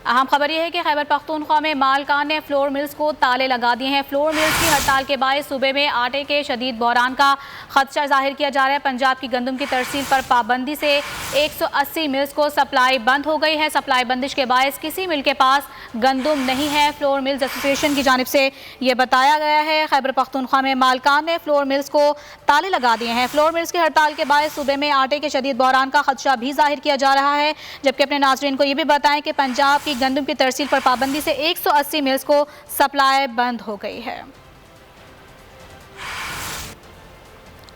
अहम खबर यह है कि खैबर पख्तूनख्वा में मालकान ने फ्लोर मिल्स को ताले लगा दिए हैं। फ्लोर मिल्स की हड़ताल के बायस सूबे में आटे के शदीद बहरान का खदशा जाहिर किया जा रहा है। पंजाब की गंदम की तरसील पर पाबंदी से 180 मिल्स को सप्लाई बंद हो गई है। सप्लाई बंदिश के बायस किसी मिल के पास गंदम नहीं है। फ्लोर मिल्स एसोसिएशन की जानिब से ये बताया गया है। खैबर पख्तूनख्वा में मालकान ने फ्लोर मिल्स को ताले लगा दिए हैं। फ्लोर मिल्स की हड़ताल के बायस सूबे में आटे के शदीद बहरान का खदशा भी जाहिर किया जा रहा है। जबकि अपने नाज़रीन को ये भी बताएं कि पंजाब की गंदम की तरसील पर पाबंदी से 180 मिल्स को सप्लाई बंद हो गई है।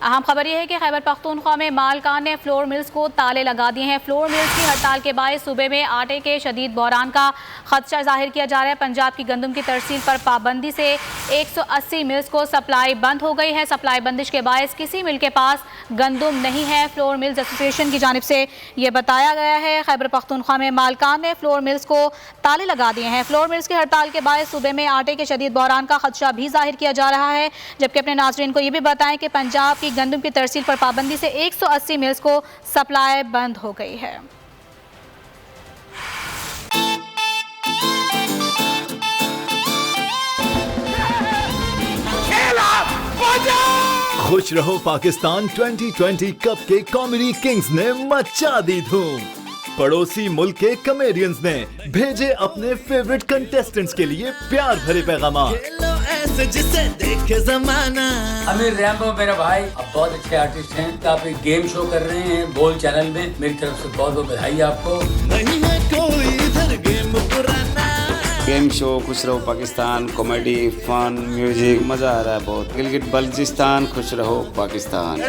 अहम खबर यह है कि खैबर पख्तूनख्वा में मालकान ने फ्लोर मिल्स को ताले लगा दिए हैं। फ्लोर मिल्स की हड़ताल के बायस सूबे में आटे के शदीद बहरान का खदशा जाहिर किया जा रहा है। पंजाब की गंदम की तरसील पर पाबंदी से 180 मिल्स को सप्लाई बंद हो गई है। सप्लाई बंदिश के बायस किसी मिल के पास गंदम नहीं है। फ्लोर मिल्स एसोसिएशन की जानिब से ये बताया गया है। खैबर पख्तूनख्वा में मालकान ने फ्लोर मिल्स को ताले लगा दिए हैं। फ्लोर मिल्स की हड़ताल के बायस सूबे में आटे के शदीद बहरान का खदशा भी जाहिर किया जा रहा है। जबकि अपने नाज़रीन को ये भी बताएं कि पंजाब की गंदम की तरसील पर पाबंदी से 180 मिल्स को सप्लाई बंद हो गई है। खुश रहो पाकिस्तान 2020 कप के कॉमेडी किंग्स ने मचा दी धूम। पड़ोसी मुल्क के कॉमेडियंस ने भेजे अपने फेवरेट कंटेस्टेंट्स के लिए प्यार भरे पैगाम। जिसे देखे जमाना। अमीर रैम्बो मेरा भाई अब बहुत अच्छे आर्टिस्ट हैं। तो आप एक गेम शो कर रहे हैं बोल चैनल में, मेरी तरफ से बहुत बहुत बधाई आपको। नहीं है कोई इधर गेम पुराना। गेम शो खुश रहो पाकिस्तान, कॉमेडी, फन, म्यूजिक, मजा आ रहा है बहुत। गिलगित बल्चिस्तान खुश रहो पाकिस्तान।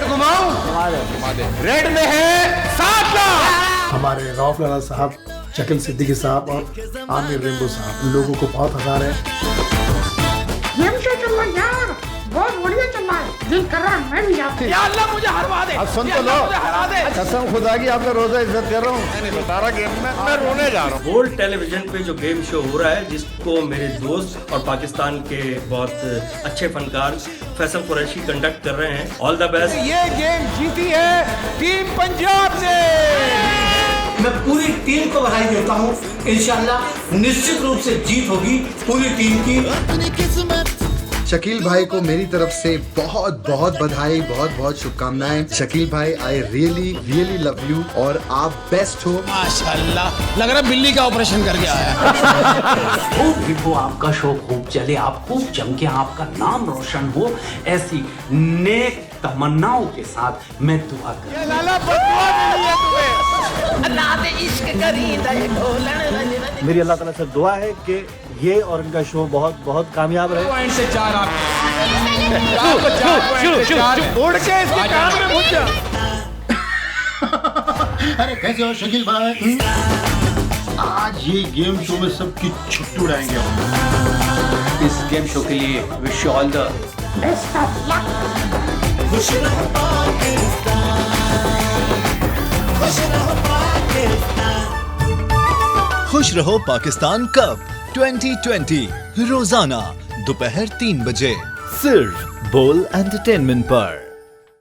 रेड में है 7 लाख। हमारे रऊफ लाला साहब, शकील सिद्दीकी साहब और आमिर रैम्बो साहब लोगों को बहुत हंसा रहे हैं। गेम शो चल रहा है यार, बहुत बढ़िया चल रहा है। दिल कर रहा है मैं भी जाती। या अल्लाह मुझे हरवा दे। अब सुन तो लो, कसम खुदा की आपका रोजा इज्जत कर रहा हूँ। नहीं बता रहा गेम में मैं रोने जा रहा हूँ। गोल्ड टेलीविजन पे जो गेम शो हो रहा है, जिसको मेरे दोस्त और पाकिस्तान के बहुत अच्छे फनकार फैसल कुरैशी कंडक्ट कर रहे हैं। All the best. ये गेम जीती है टीम पंजाब ने। मैं पूरी टीम को बधाई देता हूँ। इंशाल्लाह निश्चित रूप से जीत होगी पूरी टीम की। शकील भाई को मेरी तरफ से बहुत बहुत बधाई, बहुत बहुत शुभकामनाएं। शकील भाई, आई रियली लव यू और आप बेस्ट हो। माशाल्लाह, लग रहा है बिल्ली का ऑपरेशन करके आया। खूब भी वो आपका शो खूब चले, आप खूब जम के आपका नाम रोशन हो, ऐसी नेक तमन्नाओं के साथ मैं दुआ करता हूं। लाला बदुआ मिली है तुम्हें। मेरी अल्लाह ताला से दुआ है कि ये और इनका शो बहुत बहुत कामयाब रहे। पॉइंट से 4 आप उड़ के इसके कान में घुस जा। अरे कैसे हो शकील भाई? आज ये गेम शो में सबकी छुट्टी उड़ाएंगे। इस गेम शो के लिए wish you all the best of luck. खुश रहो पाकिस्तान, खुश रहो पाकिस्तान। खुश रहो पाकिस्तान कप 2020 रोजाना दोपहर 3 बजे सिर्फ बोल एंटरटेनमेंट पर।